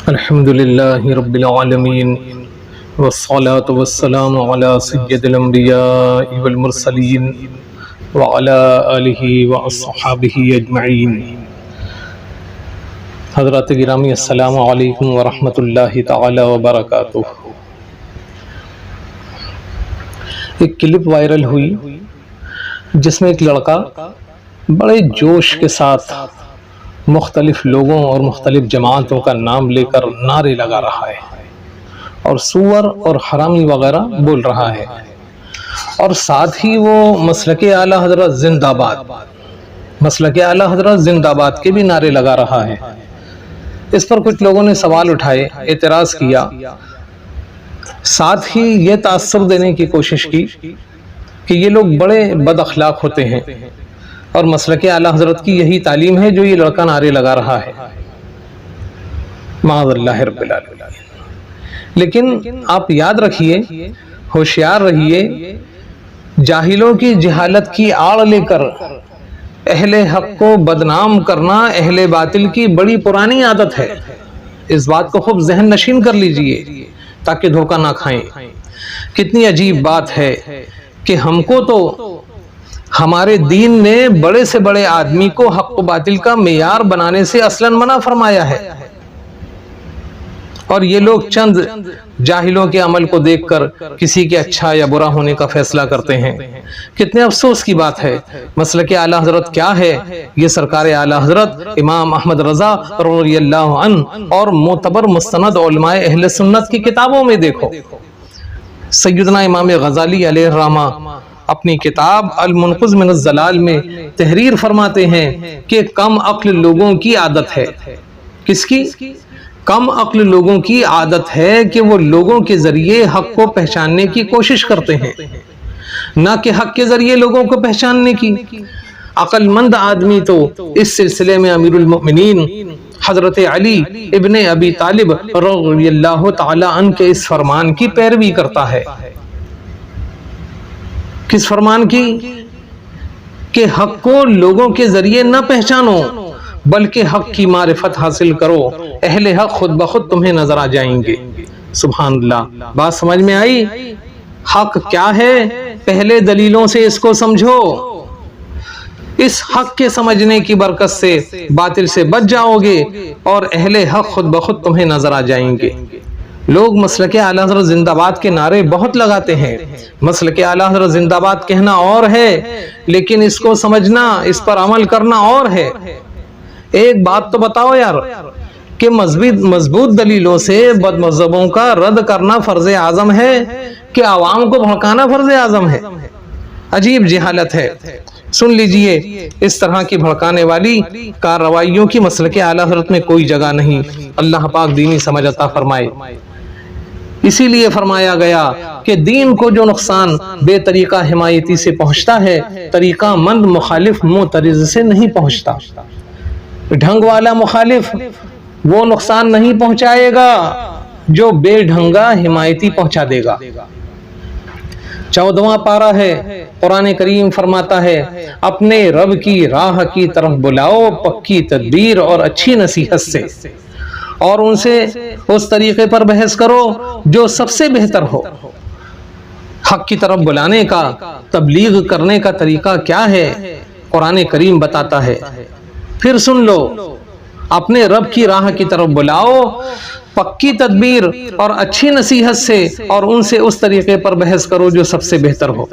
الحمد لله رب العالمين والصلاة والسلام على سيد الأنبياء والمرسلين وعلى آله وأصحابه أجمعين۔ حضرات گرامی السلام علیکم ورحمۃ اللہ تعالی وبرکاتہ۔ ایک کلپ وائرل ہوئی جس میں ایک لڑکا بڑے جوش کے ساتھ مختلف لوگوں اور مختلف جماعتوں کا نام لے کر نعرے لگا رہا ہے اور سور اور حرامی وغیرہ بول رہا ہے، اور ساتھ ہی وہ مسلک اعلیٰ حضرت زندہ باد، مسلک اعلیٰ حضرت زندہ باد کے بھی نعرے لگا رہا ہے۔ اس پر کچھ لوگوں نے سوال اٹھائے، اعتراض کیا، ساتھ ہی یہ تاثر دینے کی کوشش کی کہ یہ لوگ بڑے بد اخلاق ہوتے ہیں، اور مسلک اعلیٰ حضرت کی یہی تعلیم ہے جو یہ لڑکا نعرے لگا رہا ہے، معاذ اللہ رب العالمین۔ لیکن آپ یاد رکھیے، ہوشیار رہیے، جاہلوں کی جہالت کی آڑ لے کر اہل حق کو بدنام کرنا اہل باطل کی بڑی پرانی عادت ہے۔ اس بات کو خوب ذہن نشین کر لیجئے تاکہ دھوکہ نہ کھائیں۔ کتنی عجیب بات ہے کہ ہم کو تو ہمارے دین نے بڑے سے بڑے آدمی کو حق و باطل کا معیار بنانے سے اصلاً منع فرمایا ہے، اور یہ لوگ چند جاہلوں کے عمل کو دیکھ کر کسی کے اچھا یا برا ہونے کا فیصلہ کرتے ہیں۔ کتنے افسوس کی بات ہے۔ مسلک اعلیٰ حضرت کیا ہے؟ یہ سرکار اعلیٰ حضرت امام احمد رضا رضی اللہ عنہ اور معتبر مستند علماء اہل سنت کی کتابوں میں دیکھو۔ سیدنا امام غزالی علیہ الرحمہ اپنی کتاب المنقذ من الضلال میں تحریر فرماتے ہیں کہ کم عقل لوگوں کی عادت ہے۔ کس کی؟ کم عقل لوگوں کی عادت ہے کہ وہ لوگوں کے ذریعے حق کو پہچاننے کی کوشش کرتے ہیں، نہ کہ حق کے ذریعے لوگوں کو پہچاننے کی۔ عقل مند آدمی تو اس سلسلے میں امیر المؤمنین حضرت علی ابن ابی طالب رضی اللہ تعالی عنہ کے اس فرمان کی پیروی کرتا ہے۔ کس فرمان کی؟ کہ حق کو لوگوں کے ذریعے نہ پہچانو بلکہ حق کی معرفت حاصل کرو، اہل حق خود بخود تمہیں نظر آ جائیں گے۔ سبحان اللہ۔ بات سمجھ میں آئی؟ حق کیا ہے؟ پہلے دلیلوں سے اس کو سمجھو، اس حق کے سمجھنے کی برکت سے باطل سے بچ جاؤ گے اور اہل حق خود بخود تمہیں نظر آ جائیں گے۔ لوگ مسلک اعلیٰ حضرت زندہ باد کے نعرے بہت لگاتے ہیں۔ مسلک اعلیٰ حضرت زندہ باد کہنا اور ہے، لیکن اس کو سمجھنا، اس پر عمل کرنا اور ہے۔ ایک بات تو بتاؤ یار، کہ مضبوط دلیلوں سے بد مذہبوں کا رد کرنا فرض اعظم ہے کہ عوام کو بھڑکانا فرض اعظم ہے؟ عجیب جہالت ہے۔ سن لیجئے، اس طرح کی بھڑکانے والی کارروائیوں کی مسلک اعلیٰ حضرت میں کوئی جگہ نہیں۔ اللہ پاک دینی سمجھ عطا فرمائے۔ اسی لیے فرمایا گیا کہ دین کو جو نقصان بے طریقہ حمایتی سے پہنچتا ہے، طریقہ مند مخالف معترض سے نہیں پہنچتا۔ ڈھنگ والا مخالف وہ نقصان نہیں پہنچائے گا جو بے ڈھنگا حمایتی پہنچا دے گا۔ 14واں پارہ ہے، قرآن کریم فرماتا ہے، اپنے رب کی راہ کی طرف بلاؤ پکی تدبیر اور اچھی نصیحت سے، اور ان سے اس طریقے پر بحث کرو جو سب سے بہتر ہو۔ حق کی طرف بلانے کا، تبلیغ کرنے کا طریقہ کیا ہے؟ قرآن کریم بتاتا ہے۔ پھر سن لو، اپنے رب کی راہ کی طرف بلاؤ پکی تدبیر اور اچھی نصیحت سے، اور ان سے اس طریقے پر بحث کرو جو سب سے بہتر ہو۔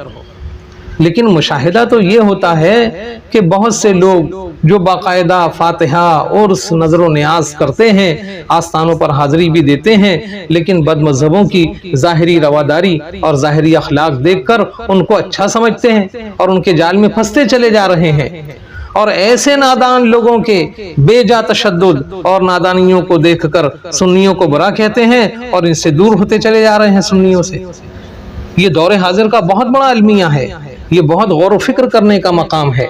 لیکن مشاہدہ تو یہ ہوتا ہے کہ بہت سے لوگ جو باقاعدہ فاتحہ عرس نظر و نیاز کرتے ہیں، آستانوں پر حاضری بھی دیتے ہیں، لیکن بد مذہبوں کی ظاہری رواداری اور ظاہری اخلاق دیکھ کر ان کو اچھا سمجھتے ہیں اور ان کے جال میں پھنستے چلے جا رہے ہیں، اور ایسے نادان لوگوں کے بے جا تشدد اور نادانیوں کو دیکھ کر سنیوں کو برا کہتے ہیں اور ان سے دور ہوتے چلے جا رہے ہیں سنیوں سے۔ یہ دور حاضر کا بہت بڑا المیہ ہے، یہ بہت غور و فکر کرنے کا مقام ہے۔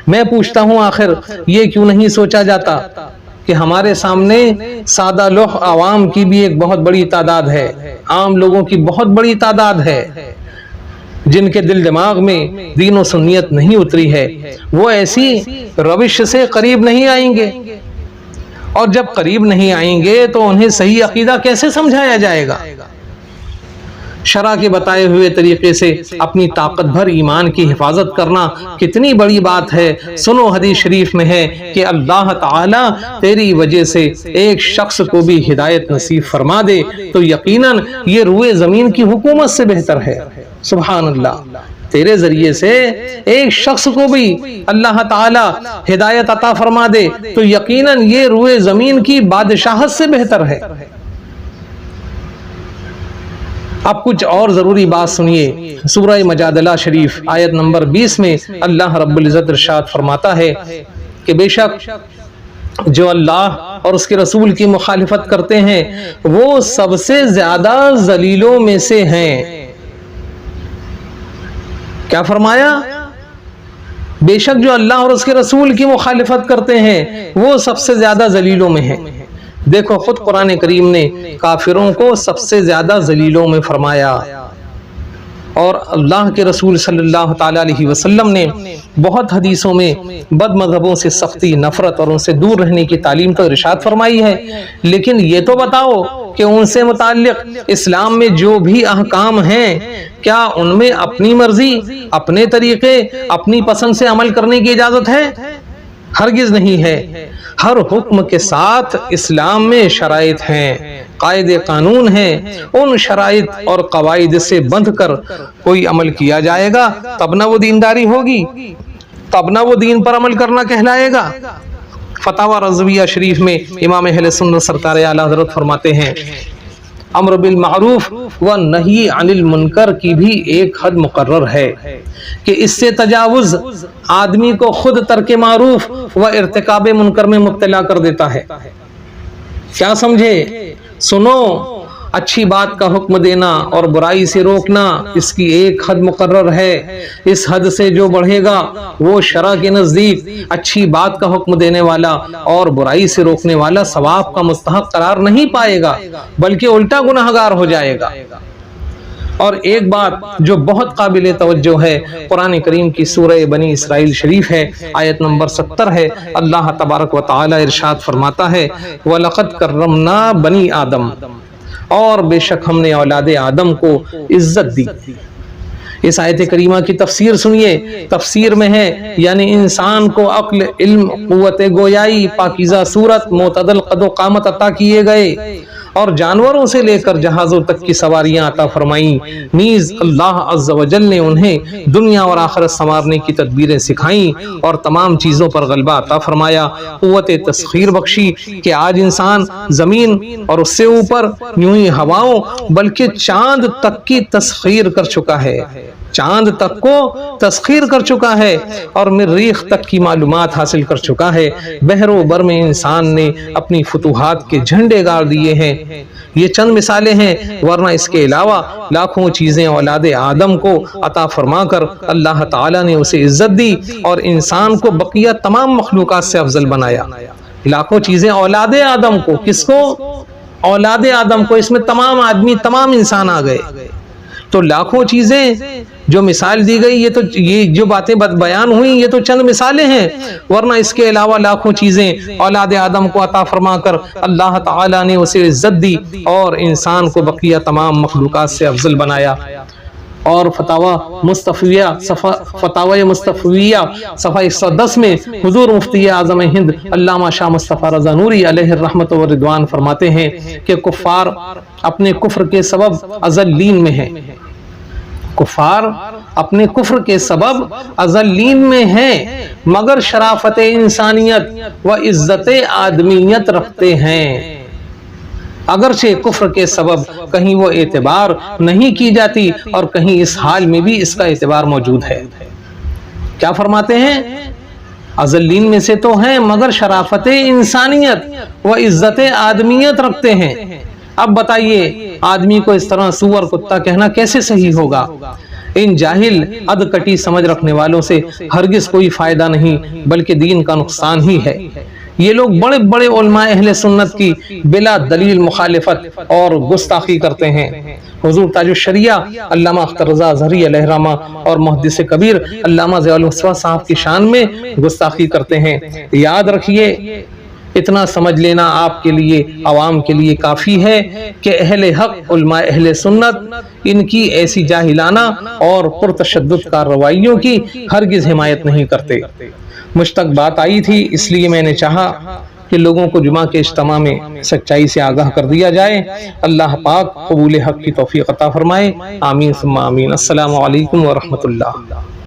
میں پوچھتا ہوں، آخر یہ کیوں نہیں سوچا جاتا کہ ہمارے سامنے سادہ لوح عوام کی بھی ایک بہت بڑی تعداد ہے، عام لوگوں کی بہت بڑی تعداد ہے جن کے دل دماغ میں دین و سنیت نہیں اتری ہے، وہ ایسی روش سے قریب نہیں آئیں گے۔ اور جب قریب نہیں آئیں گے تو انہیں صحیح عقیدہ کیسے سمجھایا جائے گا؟ شرع کے بتائے ہوئے طریقے سے اپنی طاقت بھر ایمان کی حفاظت کرنا کتنی بڑی بات ہے۔ سنو، حدیث شریف میں ہے کہ اللہ تعالیٰ تیری وجہ سے ایک شخص کو بھی ہدایت نصیب فرما دے تو یقیناً یہ روئے زمین کی حکومت سے بہتر ہے۔ سبحان اللہ، تیرے ذریعے سے ایک شخص کو بھی اللہ تعالیٰ ہدایت عطا فرما دے تو یقیناً یہ روئے زمین کی بادشاہت سے بہتر ہے۔ اب کچھ اور ضروری بات سنیے۔ سورہ مجادلہ شریف آیت نمبر 20 میں اللہ رب العزت ارشاد فرماتا ہے کہ بے شک جو اللہ اور اس کے رسول کی مخالفت کرتے ہیں وہ سب سے زیادہ ذلیلوں میں سے ہیں۔ کیا فرمایا؟ بے شک جو اللہ اور اس کے رسول کی مخالفت کرتے ہیں وہ سب سے زیادہ ذلیلوں میں ہیں۔ دیکھو، خود قرآن کریم نے کافروں کو سب سے زیادہ ذلیلوں میں فرمایا، اور اللہ کے رسول صلی اللہ تعالی علیہ وسلم نے بہت حدیثوں میں بد مذہبوں سے سختی، نفرت اور ان سے دور رہنے کی تعلیم تو ارشاد فرمائی ہے، لیکن یہ تو بتاؤ کہ ان سے متعلق اسلام میں جو بھی احکام ہیں کیا ان میں اپنی مرضی، اپنے طریقے، اپنی پسند سے عمل کرنے کی اجازت ہے؟ ہرگز نہیں ہے۔ ہر حکم کے ساتھ اسلام میں شرائط ہیں، قاعدے قانون ہیں۔ ان شرائط اور قواعد سے بندھ کر کوئی عمل کیا جائے گا تب نہ وہ دینداری ہوگی، تب نہ وہ دین پر عمل کرنا کہلائے گا۔ فتاوی رضویہ شریف میں امام اہل سنت سرکار اعلیٰ حضرت فرماتے ہیں امر بالمعروف و نہی عن المنکر کی بھی ایک حد مقرر ہے کہ اس سے تجاوز آدمی کو خود ترک معروف و ارتکاب منکر میں مبتلا کر دیتا ہے۔ کیا سمجھے؟ سنو، اچھی بات کا حکم دینا اور برائی سے روکنا اس کی ایک حد مقرر ہے۔ اس حد سے جو بڑھے گا وہ شرع کے نزدیک اچھی بات کا حکم دینے والا اور برائی سے روکنے والا ثواب کا مستحق قرار نہیں پائے گا بلکہ الٹا گناہگار ہو جائے گا۔ اور ایک بات جو بہت قابل توجہ ہے، قرآن کریم کی سورہ بنی اسرائیل شریف ہے، آیت نمبر 70 ہے، اللہ تبارک و تعالی ارشاد فرماتا ہے وَلَقَدْ كَرَّمْنَا بَنِي آدم، اور بے شک ہم نے اولاد آدم کو عزت دی۔ اس آیت کریمہ کی تفسیر سنیے، تفسیر میں ہے یعنی انسان کو عقل، علم، قوت گویائی، پاکیزہ صورت، معتدل قد و قامت عطا کیے گئے اور جانوروں سے لے کر جہازوں تک کی سواریاں عطا فرمائیں۔ نیز اللہ عز و جل نے انہیں دنیا اور آخرت سنوارنے کی تدبیریں سکھائیں اور تمام چیزوں پر غلبہ عطا فرمایا، قوت تسخیر بخشی کہ آج انسان زمین اور اس سے اوپر یوں ہی ہواؤں بلکہ چاند تک کی تسخیر کر چکا ہے، چاند تک کو تسخیر کر چکا ہے اور مریخ تک کی معلومات حاصل کر چکا ہے۔ بحر و بر میں انسان نے اپنی فتوحات کے جھنڈے گاڑ دیے ہیں۔ یہ چند مثالیں ہیں، ورنہ اس کے علاوہ لاکھوں چیزیں اولاد آدم کو عطا فرما کر اللہ تعالیٰ نے اسے عزت دی اور انسان کو بقیہ تمام مخلوقات سے افضل بنایا۔ لاکھوں چیزیں اولاد آدم کو، کس کو؟ اولاد آدم کو، اس میں تمام آدمی، تمام انسان آ گئے۔ تو لاکھوں چیزیں جو مثال دی گئی، یہ جو باتیں بیان ہوئی یہ تو چند مثالیں ہیں، ورنہ اس کے علاوہ لاکھوں چیزیں اولاد آدم کو عطا فرما کر اللہ تعالیٰ نے اسے عزت دی اور انسان کو بقیہ تمام مخلوقات سے افضل بنایا۔ اور فتاوی مصطفیہ صفحہ 110 میں حضور مفتی اعظم ہند علامہ شاہ مصطفیٰ رضا نوری علیہ الرحمت و رضوان فرماتے ہیں کہ کفار اپنے کفر کے سبب اذلین میں ہیں، کفار اپنے کفر کے سبب اذلین میں ہیں مگر شرافت انسانیت و عزت آدمیت رکھتے ہیں۔ اگرچہ کفر کے سبب کہیں وہ اعتبار نہیں کی جاتی اور کہیں اس حال میں بھی اس کا اعتبار موجود ہے۔ کیا فرماتے ہیں؟ اذلین میں سے تو ہیں مگر شرافت انسانیت و عزت آدمیت رکھتے ہیں۔ اب بتائیے آدمی کو اس طرح سور کتا کہنا کیسے صحیح ہوگا؟ ان جاہل ادکٹی سمجھ رکھنے والوں سے ہرگز کوئی فائدہ نہیں بلکہ دین کا نقصان ہی ہے۔ یہ لوگ بڑے بڑے علماء اہل سنت کی بلا دلیل مخالفت اور گستاخی کرتے ہیں۔ حضور تاج الشریعہ علامہ اختر رضا اظہری علیہ الرحمہ اور محدث کبیر علامہ ضیاء المصطفیٰ صاحب کی شان میں گستاخی کرتے ہیں۔ یاد رکھیے اتنا سمجھ لینا آپ کے لیے، عوام کے لیے کافی ہے کہ اہل حق، علماء اہل سنت، ان کی ایسی جاہلانہ اور پرتشدد کارروائیوں کی ہرگز حمایت نہیں کرتے۔ مجھ تک بات آئی تھی، اس لیے میں نے چاہا کہ لوگوں کو جمعہ کے اجتماع میں سچائی سے آگاہ کر دیا جائے۔ اللہ پاک قبول حق کی توفیق عطا فرمائے، آمین ثم آمین۔ السلام علیکم ورحمۃ اللہ۔